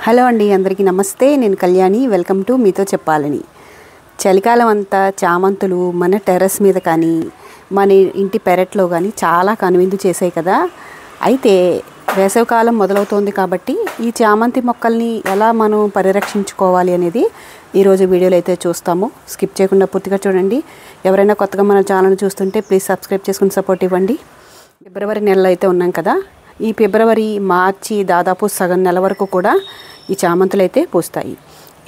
Hello అండి, అందరికీ నమస్తే. నేను కళ్యాణి. వెల్కమ్ టు మీతో చెప్పాలని. చలికాలం అంతా చామంతులు మన టెర్రస్ మీద కానీ మన ఇంటి పెరట్లో కానీ చాలా కనువిందు చేసాయి కదా. అయితే వేసవికాలం మొదలవుతోంది కాబట్టి ఈ చామంతి మొక్కల్ని ఎలా మనం పరిరక్షించుకోవాలి అనేది ఈరోజు వీడియోలో అయితే చూస్తాము. స్కిప్ చేయకుండా పూర్తిగా చూడండి. ఎవరైనా కొత్తగా మన ఛానల్ చూస్తుంటే ప్లీజ్ సబ్స్క్రైబ్ చేసుకుని సపోర్ట్ ఇవ్వండి. ఫిబ్రవరి నెలలో అయితే ఉన్నాం కదా. ఈ ఫిబ్రవరి, మార్చి దాదాపు సగం నెల వరకు కూడా ఈ చామంతులు అయితే పూస్తాయి.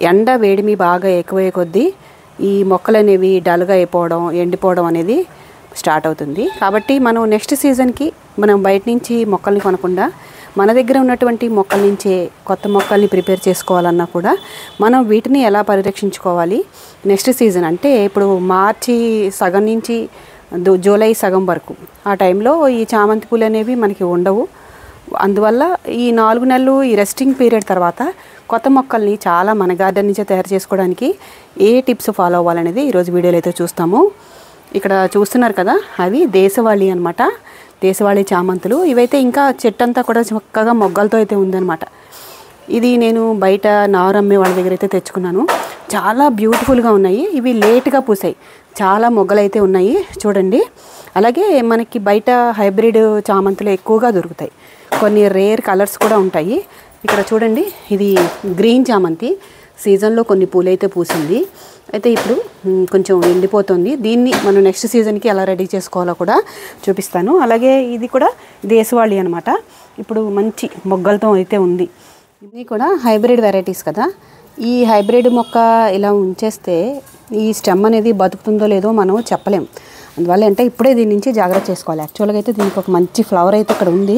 ఎండ వేడిమి బాగా ఎక్కువయ్యే కొద్దీ ఈ మొక్కలు అనేవి డల్గా అయిపోవడం, ఎండిపోవడం అనేది స్టార్ట్ అవుతుంది. కాబట్టి మనం నెక్స్ట్ సీజన్కి మనం బయట నుంచి మొక్కల్ని కొనకుండా మన దగ్గర ఉన్నటువంటి మొక్కల నుంచే కొత్త మొక్కల్ని ప్రిపేర్ చేసుకోవాలన్నా కూడా మనం వీటిని ఎలా పరిరక్షించుకోవాలి నెక్స్ట్ సీజన్ అంటే ఇప్పుడు మార్చి సగం నుంచి జూలై సగం వరకు ఆ టైంలో ఈ చామంతి పూలు అనేవి మనకి ఉండవు. అందువల్ల ఈ 4 నెలలు ఈ రెస్టింగ్ పీరియడ్ తర్వాత కొత్త మొక్కల్ని చాలా మన గార్డెన్ నుంచే తయారు చేసుకోవడానికి ఏ టిప్స్ ఫాలో అవ్వాలనేది ఈరోజు వీడియోలో అయితే చూస్తాము. ఇక్కడ చూస్తున్నారు కదా, అవి దేశవాళీ అనమాట. దేశవాళీ చామంతులు. ఇవైతే ఇంకా చెట్టు అంతా కూడా చక్కగా మొగ్గలతో అయితే ఉందన్నమాట. ఇది నేను బయట నారు అమ్మే వాళ్ళ దగ్గర అయితే తెచ్చుకున్నాను. చాలా బ్యూటిఫుల్గా ఉన్నాయి. ఇవి లేట్గా పూసాయి. చాలా మొగ్గలు అయితే ఉన్నాయి చూడండి. అలాగే మనకి బయట హైబ్రిడ్ చామంతులు ఎక్కువగా దొరుకుతాయి. కొన్ని రేర్ కలర్స్ కూడా ఉంటాయి. ఇక్కడ చూడండి, ఇది గ్రీన్ చామంతి. సీజన్లో కొన్ని పూలు అయితే పూసింది. అయితే ఇప్పుడు కొంచెం ఎండిపోతుంది. దీన్ని మనం నెక్స్ట్ సీజన్కి ఎలా రెడీ చేసుకోవాలో కూడా చూపిస్తాను. అలాగే ఇది కూడా దేశవాళీ అనమాట. ఇప్పుడు మంచి మొగ్గలతో అయితే ఉంది. ఇది కూడా హైబ్రిడ్ వెరైటీస్ కదా. ఈ హైబ్రిడ్ మొక్క ఇలా ఉంచేస్తే ఈ స్టెమ్ అనేది బతుకుతుందో లేదో మనం చెప్పలేం. అందువల్ల అంటే ఇప్పుడే దీని నుంచి జాగ్రత్త చేసుకోవాలి. యాక్చువల్గా అయితే దీనికి ఒక మంచి ఫ్లవర్ అయితే ఇక్కడ ఉంది.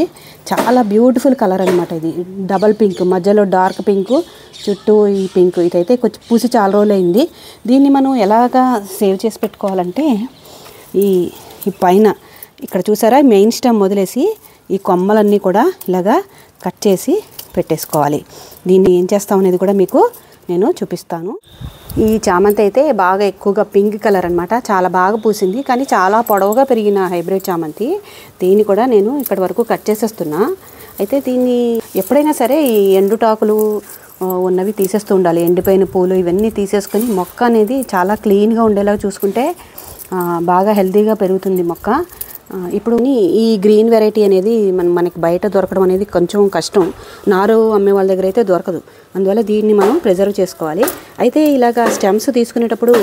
చాలా బ్యూటిఫుల్ కలర్ అనమాట. ఇది డబల్ పింక్, మధ్యలో డార్క్ పింక్, చుట్టూ ఈ పింక్. ఇదైతే కొంచెం పూసి చాలా రోజులు అయింది. దీన్ని మనం ఎలాగా సేవ్ చేసి పెట్టుకోవాలంటే ఈ పైన ఇక్కడ చూసారా, మెయిన్ స్టెమ్ వదిలేసి ఈ కొమ్మలన్నీ కూడా ఇలాగా కట్ చేసి పెట్టేసుకోవాలి. దీన్ని ఏం చేస్తాం అనేది కూడా మీకు నేను చూపిస్తాను. ఈ చామంతి అయితే బాగా ఎక్కువగా పింక్ కలర్ అనమాట. చాలా బాగా పూసింది, కానీ చాలా పొడవుగా పెరిగిన హైబ్రిడ్ చామంతి. దీన్ని కూడా నేను ఇక్కడి వరకు కట్ చేసేస్తున్నా. అయితే దీన్ని ఎప్పుడైనా సరే ఈ ఎండుటాకులు ఉన్నవి తీసేస్తూ ఉండాలి. ఎండిపోయిన పూలు ఇవన్నీ తీసేసుకొని మొక్క అనేది చాలా క్లీన్గా ఉండేలాగా చూసుకుంటే బాగా హెల్తీగా పెరుగుతుంది మొక్క. ఇప్పుడు ఈ గ్రీన్ వెరైటీ అనేది మనకి బయట దొరకడం అనేది కొంచెం కష్టం. నారు అమ్మే వాళ్ళ దగ్గర అయితే దొరకదు. అందువల్ల దీన్ని మనం ప్రిజర్వ్ చేసుకోవాలి. అయితే ఇలాగా స్టెమ్స్ తీసుకునేటప్పుడు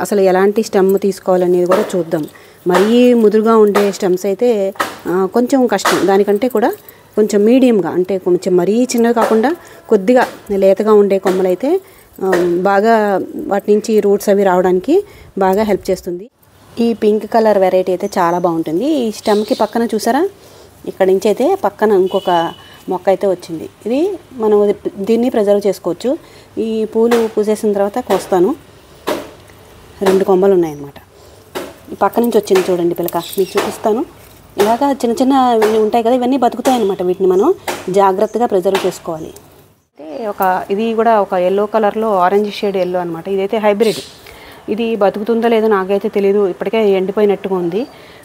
అసలు ఎలాంటి స్టెమ్ తీసుకోవాలనేది కూడా చూద్దాం. మరీ ముదురుగా ఉండే స్టెమ్స్ అయితే కొంచెం కష్టం. దానికంటే కూడా కొంచెం మీడియంగా, అంటే కొంచెం మరీ చిన్నగా కాకుండా కొద్దిగా లేతగా ఉండే కొమ్మలైతే బాగా వాటి నుంచి రూట్స్ అవి రావడానికి బాగా హెల్ప్ చేస్తుంది. ఈ పింక్ కలర్ వెరైటీ అయితే చాలా బాగుంటుంది. ఈ స్టెమ్కి పక్కన చూసారా, ఇక్కడ నుంచి అయితే పక్కన ఇంకొక మొక్క అయితే వచ్చింది. ఇది మనం దీన్ని ప్రిజర్వ్ చేసుకోవచ్చు. ఈ పూలు పూసేసిన తర్వాత కోస్తాను. 2 కొమ్మలు ఉన్నాయన్నమాట. ఈ పక్క నుంచి వచ్చింది చూడండి పిలక, మీకు చూపిస్తాను. ఇలాగా చిన్న చిన్న ఉంటాయి కదా, ఇవన్నీ బతుకుతాయి అన్నమాట. వీటిని మనం జాగ్రత్తగా ప్రిజర్వ్ చేసుకోవాలి. అంటే ఇది కూడా ఒక ఎల్లో కలర్లో ఆరెంజ్ షేడ్ ఎల్లో అనమాట. ఇదైతే హైబ్రిడ్. ఇది బతుకుతుందో లేదో నాకైతే తెలియదు. ఇప్పటికే ఎండిపోయినట్టుగా ఉంది.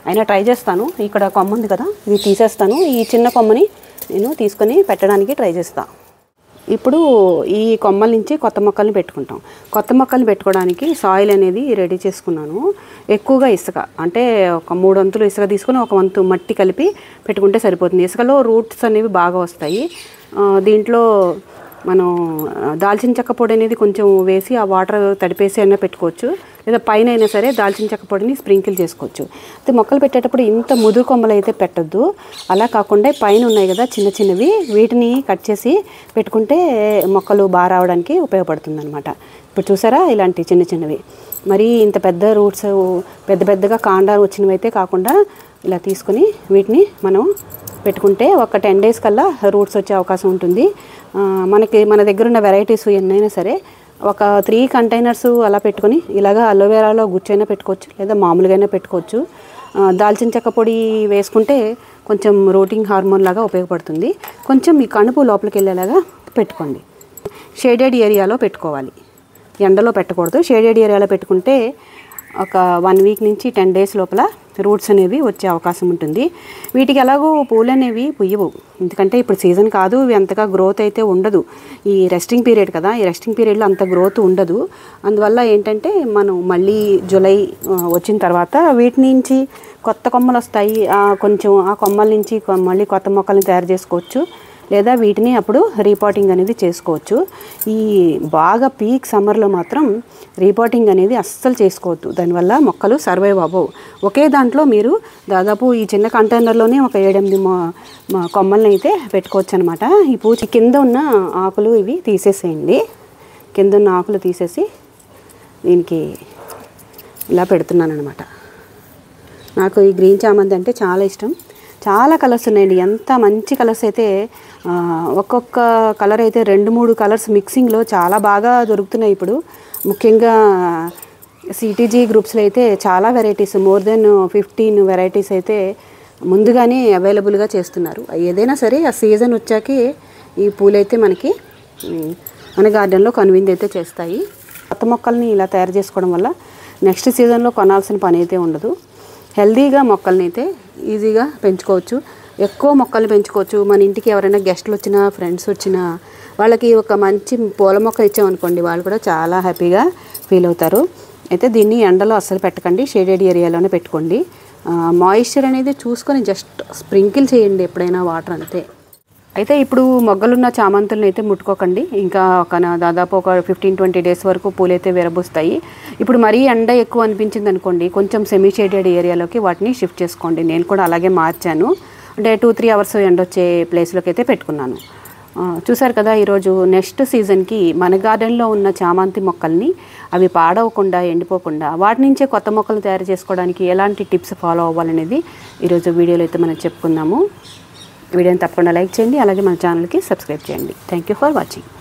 అయినా ట్రై చేస్తాను. ఇక్కడ కొమ్మ ఉంది కదా, ఇది తీసేస్తాను. ఈ చిన్న కొమ్మని నేను తీసుకొని పెట్టడానికి ట్రై చేస్తాను. ఇప్పుడు ఈ కొమ్మల నుంచి కొత్త మొక్కల్ని పెట్టుకుంటాం. కొత్త మొక్కల్ని పెట్టుకోవడానికి సాయిల్ అనేది రెడీ చేసుకున్నాను. ఎక్కువగా ఇసుక, అంటే ఒక 3 వంతులు ఇసుక తీసుకుని 1 వంతు మట్టి కలిపి పెట్టుకుంటే సరిపోతుంది. ఇసుకలో రూట్స్ అనేవి బాగా వస్తాయి. దీంట్లో మనం దాల్చిన చెక్క పొడి అనేది కొంచెం వేసి ఆ వాటర్ తడిపేసి అయినా పెట్టుకోవచ్చు, లేదా పైన అయినా సరే దాల్చిన చెక్క పొడిని స్ప్రింకిల్ చేసుకోవచ్చు. అయితే మొక్కలు పెట్టేటప్పుడు ఇంత ముదురు కొమ్మలు అయితే పెట్టద్దు. అలా కాకుండా పైన ఉన్నాయి కదా చిన్న చిన్నవి, వీటిని కట్ చేసి పెట్టుకుంటే మొక్కలు బాగా రావడానికి ఉపయోగపడుతుంది అనమాట. ఇప్పుడు చూసారా, ఇలాంటి చిన్న చిన్నవి. మరి ఇంత పెద్ద రూట్స్ పెద్దగా కాండాలు వచ్చినవి అయితే కాకుండా ఇలా తీసుకొని వీటిని మనం పెట్టుకుంటే ఒక 10 days కల్లా రూట్స్ వచ్చే అవకాశం ఉంటుంది. మన దగ్గర ఉన్న వెరైటీస్ ఎన్నైనా సరే ఒక 3 కంటైనర్స్ అలా పెట్టుకొని ఇలాగా అలోవెరాలో గుచ్చైనా పెట్టుకోవచ్చు, లేదా మామూలుగా అయినా పెట్టుకోవచ్చు. దాల్చిన చెక్క పొడి వేసుకుంటే కొంచెం రూటింగ్ హార్మోన్ లాగా ఉపయోగపడుతుంది. కొంచెం మీ కణుపు లోపలికి వెళ్ళేలాగా పెట్టుకోండి. షేడెడ్ ఏరియాలో పెట్టుకోవాలి, ఎండలో పెట్టకూడదు. షేడెడ్ ఏరియాలో పెట్టుకుంటే ఒక 1 వీక్ నుంచి 10 డేస్ లోపల రూట్స్ అనేవి వచ్చే అవకాశం ఉంటుంది. వీటికి ఎలాగో పూలు అనేవి పుయ్యవు, ఎందుకంటే ఇప్పుడు సీజన్ కాదు, ఇవి అంతగా గ్రోత్ అయితే ఉండదు. ఈ రెస్టింగ్ పీరియడ్ కదా, ఈ రెస్టింగ్ పీరియడ్లో అంత గ్రోత్ ఉండదు. అందువల్ల ఏంటంటే మనం మళ్ళీ జూలై వచ్చిన తర్వాత వీటి నుంచి కొత్త కొమ్మలు వస్తాయి. కొంచెం ఆ కొమ్మల నుంచి మళ్ళీ కొత్త మొక్కల్ని తయారు చేసుకోవచ్చు, లేదా వీటిని అప్పుడు రీపాటింగ్ అనేది చేసుకోవచ్చు. ఈ బాగా పీక్ సమ్మర్లో మాత్రం రీపాటింగ్ అనేది అస్సలు చేసుకోవద్దు, దానివల్ల మొక్కలు సర్వైవ్ అవ్వవు. ఒకే దాంట్లో మీరు దాదాపు ఈ చిన్న కంటైనర్లోనే ఒక 7-8 కొమ్మల్ని అయితే పెట్టుకోవచ్చు అనమాట. ఈ పూచి కింద ఉన్న ఆకులు ఇవి తీసేసేయండి. కింద ఉన్న ఆకులు తీసేసి దీనికి ఇలా పెడుతున్నాను అనమాట. నాకు ఈ గ్రీన్ చామంతి అంటే చాలా ఇష్టం. చాలా కలర్స్ ఉన్నాయండి, ఎంత మంచి కలర్స్ అయితే, ఒక్కొక్క కలర్ అయితే 2-3 కలర్స్ మిక్సింగ్లో చాలా బాగా దొరుకుతున్నాయి ఇప్పుడు. ముఖ్యంగా సిటీజీ గ్రూప్స్లో అయితే చాలా వెరైటీస్, మోర్ దెన్ 15 వెరైటీస్ అయితే ముందుగానే అవైలబుల్గా చేస్తున్నారు. ఏదైనా సరే ఆ సీజన్ వచ్చాకే ఈ పూలైతే మనకి మన గార్డెన్లో కనువిందు అయితే చేస్తాయి. కొత్త మొక్కల్ని ఇలా తయారు చేసుకోవడం వల్ల నెక్స్ట్ సీజన్లో కొనాల్సిన పని అయితే ఉండదు. హెల్దీగా మొక్కల్ని అయితే ఈజీగా పెంచుకోవచ్చు, ఎక్కువ మొక్కల్ని పెంచుకోవచ్చు. మన ఇంటికి ఎవరైనా గెస్ట్లు వచ్చినా, ఫ్రెండ్స్ వచ్చినా వాళ్ళకి ఒక మంచి పూల మొక్క ఇచ్చామనుకోండి, వాళ్ళు కూడా చాలా హ్యాపీగా ఫీల్ అవుతారు. అయితే దీన్ని ఎండలో అస్సలు పెట్టకండి, షేడెడ్ ఏరియాలోనే పెట్టుకోండి. మాయిశ్చర్ అనేది చూసుకొని జస్ట్ స్ప్రింకిల్ చేయండి ఎప్పుడైనా వాటర్, అంతే. అయితే ఇప్పుడు మొగ్గలున్న చామంతులను అయితే ముట్టుకోకండి. ఇంకా దాదాపు ఒక 15-20 డేస్ వరకు పూలైతే విరబూస్తాయి. ఇప్పుడు మరీ ఎండ ఎక్కువ అనిపించింది అనుకోండి, కొంచెం సెమీ షేడెడ్ ఏరియాలోకి వాటిని షిఫ్ట్ చేసుకోండి. నేను కూడా అలాగే మార్చాను, అంటే 2-3 అవర్స్ ఎండ వచ్చే ప్లేస్లోకి అయితే పెట్టుకున్నాను. చూసారు కదా, ఈరోజు నెక్స్ట్ సీజన్కి మన గార్డెన్లో ఉన్న చామంతి మొక్కల్ని అవి పాడవకుండా, ఎండిపోకుండా వాటి నుంచే కొత్త మొక్కలు తయారు చేసుకోవడానికి ఎలాంటి టిప్స్ ఫాలో అవ్వాలనేది ఈరోజు వీడియోలో అయితే మనం చెప్పుకుందాము. వీడియోని తప్పకుండా లైక్ చేయండి, అలాగే మన ఛానల్కి సబ్స్క్రైబ్ చేయండి. Thank you for watching.